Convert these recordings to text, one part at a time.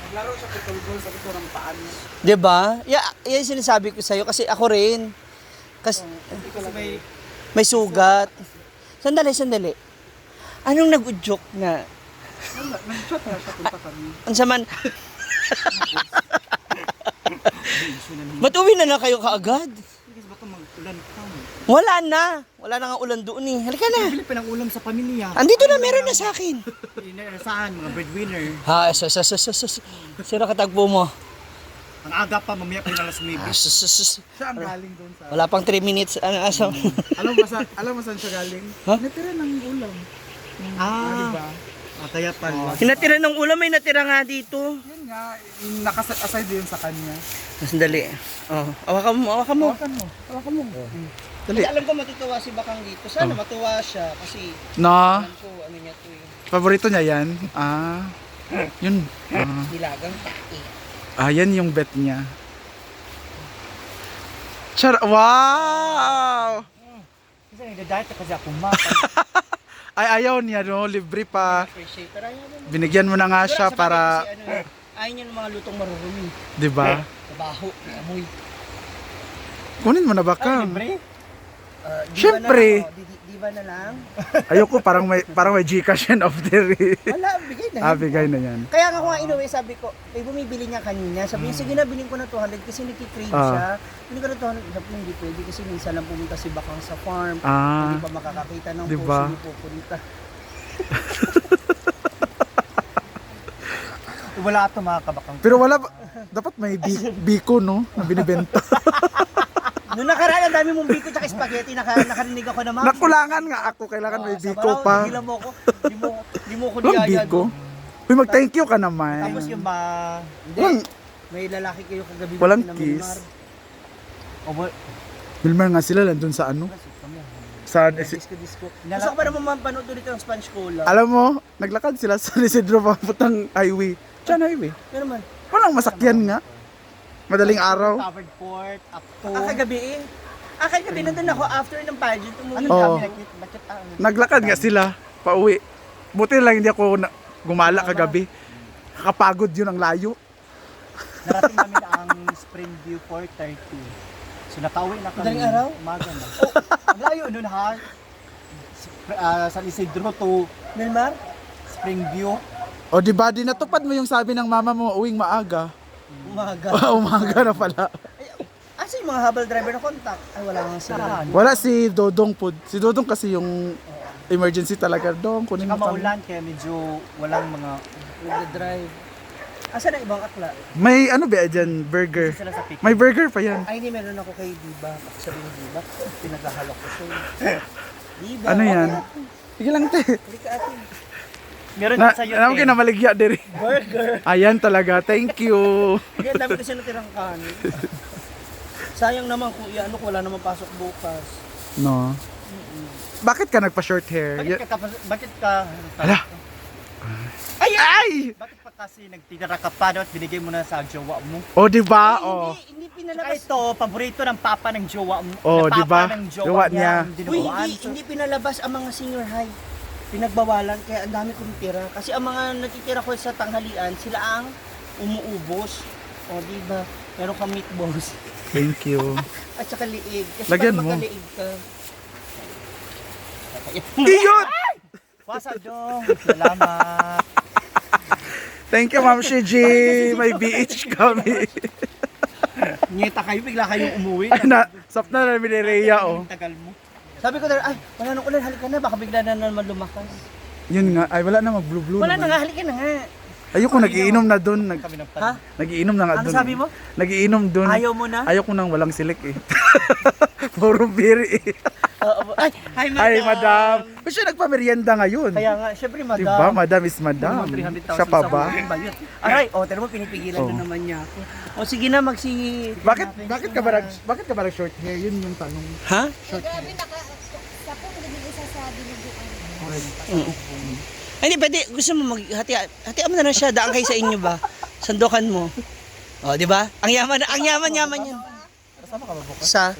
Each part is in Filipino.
Naglaro siya pitulgol sa ito ng paan. Diba? Yan yung sinasabi ko sa'yo kasi ako rin. Kasi may sugat. Sandali. Anong nag-udyok nga? Nag-chat na siya punta kami. Ang saman. Ba't uwi na na kayo kaagad? Sige, baka mag-ulan pa. Wala na nga ulan doon eh. Halika na. Bili pa ng ulam sa pamilya. Andito na, meron na sa akin. Saan? Mga breadwinner. Ha, sino katagpo mo? Ang aga pa, mamaya pa yung alas 9. Siya ang galing doon sa... Wala pang 3 minutes. Alam mo saan siya galing? Ha? Natira ng ulam. Diba? Kaya pala. Hinatira ng ulam, may natira nga dito. Yun nga, naka-aside yun sa kanya. Sandali. Oh, hawakan mo. Hawakan mo. Dali. Alam ko matutuwa si Bakang dito. Sana matuwa siya kasi No, alam ko ano niya to eh. paborito niya yan. Yun. Nilagang pati. Yan yung bet niya. Wow! Kasi nagdadahit kasi ako Ay, ayaw niya, no? Libre pa. Appreciate. Pero ayaw naman. Binigyan mo na nga siya para, Ayaw niya ng mga lutong marurumi. di ba? Mabaho, may amoy. Kunin mo na ba ka? libre? Siyempre. Di ba na lang? Ayoko, parang may Gcash yan after eh. Wala, bigay na. Bigay na yan. Kaya nga kung nga inuwi, sabi ko, bumibili niya kanina. Sabi niya, sige na, bilhin ko na 200 kasi nagkikrave siya. Bilhin ko na 200. Sabi niya, hindi pwede kasi minsan lang pumunta si Bakang sa farm. Hindi pa makakakita ng Diba? puso, pupunta. Wala ito mga kabakang. Pero wala, dapat may biko, no? Na binibenta. Noong nakaraan, ang dami mong biko tsaka spaghetti, nakarinig ako naman. Nakulangan nga ako, kailangan may biko pa. Higilan mo ako. Di mo ako Walang niyaya biko. doon. Uy, mag-thank you ka naman. Tapos yung Hindi. May lalaki kayo kagabi. Walang na kiss. Milmar. Wilmer nga sila, nandun sa ano? Sa, Disco. Gusto ko pa naman mapanood ulit ng Sponge Cola. alam mo, naglakad sila sa Isidro papuntang highway. Diyan highway. Ano naman? Walang masakyan nga. Madaling araw. covered port, up to... Kagabi eh. Kagabi nandun ako after ng pageant. Umuwi Oo. kami. Naglakad nga sila, pauwi. Buti lang hindi ako gumala kagabi. Kakapagod yun ang layo. Narating namin ang Springview 4:30. So nakauwi na kami. Madaling araw? Umaga na. Ang layo nun ha. San Isidro to Milmar? Springview. O di ba, dinatupad mo yung sabi ng mama mo, uwing maaga. Umaga. Umaga na pala. Asa yung mga habal driver na contact? Ay, wala nga sila. Wala si Dodong po. Si Dodong kasi yung emergency talaga. Dong, kunin mo kami. Kamaulan kaya medyo walang mga... Nagda-drive. Asa na ibang akla? May ano ba dyan? Burger. Sila sa pick. May burger pa yan. Ay, hindi, meron ako kay Diba. Sabihin Diba, pinaghahalok ko siya. Diba? Ano yan? Sige lang te. Halika atin. Meron Na, din sa alam ko na maligya diri. Burger. Ayan talaga. Thank you. Hindi, ang dami kasi natirang kanin. Sayang naman kung ano, wala naman pasok bukas. No. Bakit ka nagpa-short hair? Bakit ka... Hala. Ay! Ay! Bakit pa kasi nagtitira ka pa at binigay mo na sa jowa mo? O, di ba? Ay, O. hindi Saka pinalabas. ito, paborito ng papa ng jowa mo. Oh, ng di ba? Papa ng Jowa jowa niya. niya. Uy, hindi pinalabas ang mga senior high. Pinagbawalan, kaya ang dami kong tira. Kasi ang mga natitira ko sa tanghalian, sila ang umuubos. O, diba? Meron kang meatballs. Thank you. At saka liig. Kasi Lagyan pag mo. magkaliig ka. Iyot! Wasa dong. Salamat. Thank you, Ma'am Shiji. May BH kami. Nyeta kayo, bigla kayong umuwi. Sap na namin ni Rhea, oh. Tagal mo. Sabi ko, ay, wala nang ulan, halika na, baka bigla na naman lumakas. Yun nga. Ay, wala na mag-blue-blue Wala na naman. nga, halika na nga. Ayoko, nagiinom na dun. Kami ng Ha? Nagiinom na nga Ano dun. sabi mo? Nagiinom dun. Ayaw mo na? Ayoko nang walang silik eh. Puro biri eh. Ay, hi madam. Ay, madam. Kasi siya nagpamerienda ngayon. Kaya nga, syempre madam. Diba? Madam is madam. 300,000 Siya pa ba? sa buong bayot. Aray, tara mo, pinipigilan Oh. na naman niya ako. O sige na, Bakit ka ba nag short hair? Yun yung tanong. Ha? Grabe sa po, naging isa sa dinuguan. Ay, hindi, pwede, gusto mo hatian mo na lang siya, daan kayo sa inyo ba? Sandukan mo. O, di ba? Ang yaman yan. Kasama ka ba bukas? Sa?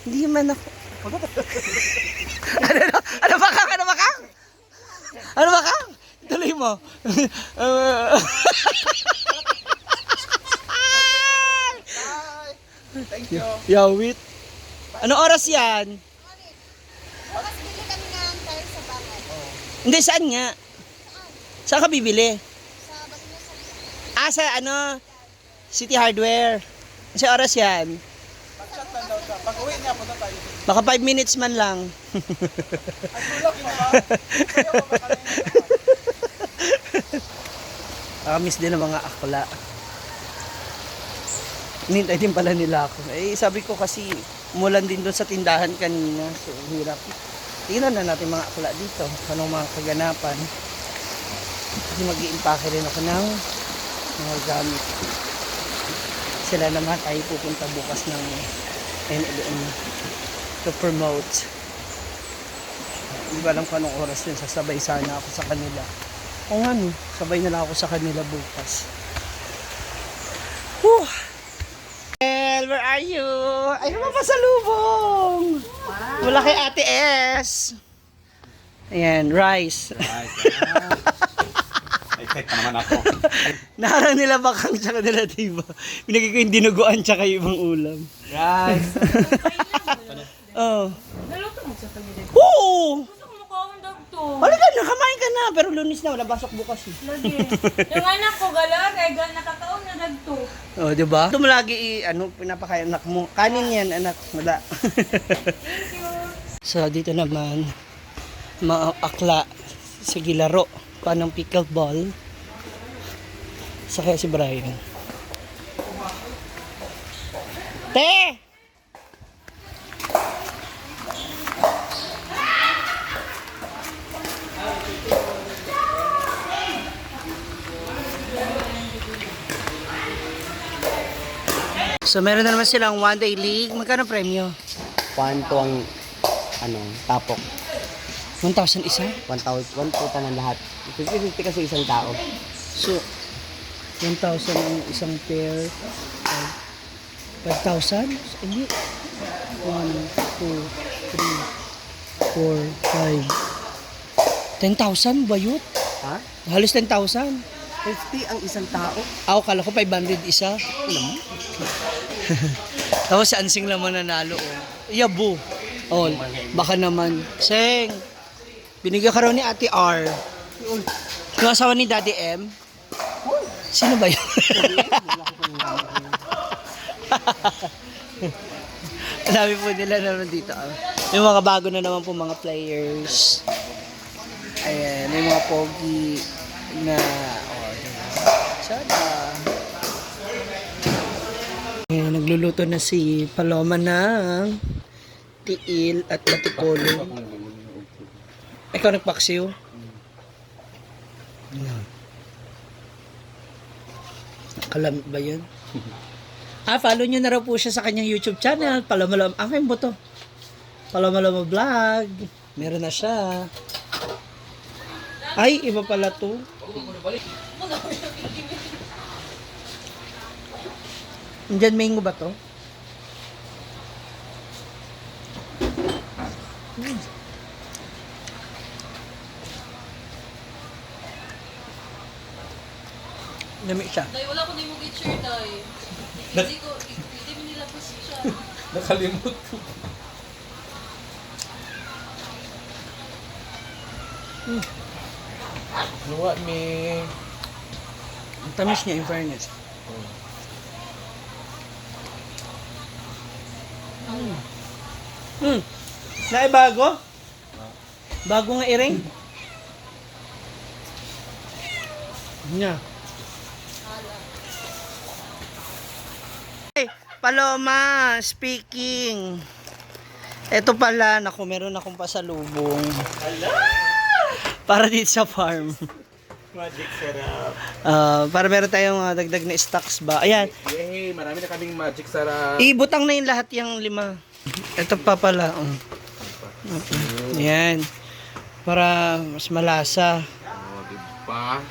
Hindi man ako. Ano ba kang? Ano ba kang? Tuloy mo. Yawit. Ano oras yan? Bukas bili kami ng tayo sa bahay. Hindi, saan nga? Saan ka bibili? Sa Batman sa Sa City Hardware. Kasi oras yan? Chat lang daw siya. Pag uwi niya, punta tayo. Baka 5 minutes man lang. Ay, tulog mo ba? Kaya ko ba kanina? Miss din ng mga akla. Hinintay din pala nila ako. Eh, sabi ko kasi umulan din doon sa tindahan kanina. So, hirap. Tingnan na natin mga akla dito. Anong mga kaganapan. Kasi mag-i-impake rin ako ng mga gamit. Sila naman ay pupunta bukas ng NLM to promote. Hindi ko alam kung anong oras yun. Sasabay sana ako sa kanila. O nga no, sabay na lang ako sa kanila bukas. Whew! Well, where are you? Ay, mapasalubong! Wala kay Ate S. Ayan, rice. Excited pa naman ako. Naharang nila bakang tsaka nila diba? Binigay ko yung dinuguan tsaka yung ibang ulam. Guys! Oh. Naluto mo sa pamilya. Oo! Gusto ko mukhaon dag to. Halika na, kamain ka na. Pero lunis na, wala basok bukas eh. Lagi. Yung anak ko gala, kaya nakataon na dag to. Oh, di ba? Ito mo lagi pinapakain anak mo. Kanin yan, anak. Wala. Thank you. So, dito naman, mga akla. Sige, laro. Paano pickleball. Sakaya si Brian. Te! So, meron na naman silang one-day league. Magkano premyo? Kwanto ang tapok. 1,000 isa? 1,000 pa man lahat. 50-50 kasi isang tao. So, 1,000 ang isang pair. 5,000? Hindi. 1, 2, 3, 4, 5. 10,000 ba yun? Ha? Halos 10,000. 50 ang isang tao. Ako, kala ko 500 isa. Tapos si Ansing lang mananalo. Oh. Yabo. Oh, baka naman. Seng, binigyan ka raw ni Ate R. Yung asawa ni Daddy M. Sino ba yun? Dami po nila naman dito. Yung mga bago na naman po mga players. Ayan, may mga pogi na sana. Ayan, nagluluto na si Paloma ng tiil at batipolo. Ikaw nagpaksiw? Kalamit ba yun? Follow nyo na raw po siya sa kanyang YouTube channel. Paloma-loma. Akin mo to. Paloma-loma vlog. Meron na siya. Ay, iba pala to. Indian mango ba to? Lamig siya. Dahil wala ko na yung get-shirt ay. Hindi ko, hindi mo nila po siya. Nakalimot ko. Luwa me. Ang tamis niya in fairness. Naibago? Bago nga iring? Nya. Hey, Paloma, speaking. Ito pala, naku, meron akong pasalubong. Para dito sa farm. Magic sarap. Para meron tayong dagdag na stocks ba. Ayan, Yay! Marami na kaming magic sarap. ibutang na yung lahat yung 5. Ito pa pala. Ayan. Para mas malasa. Oh, diba?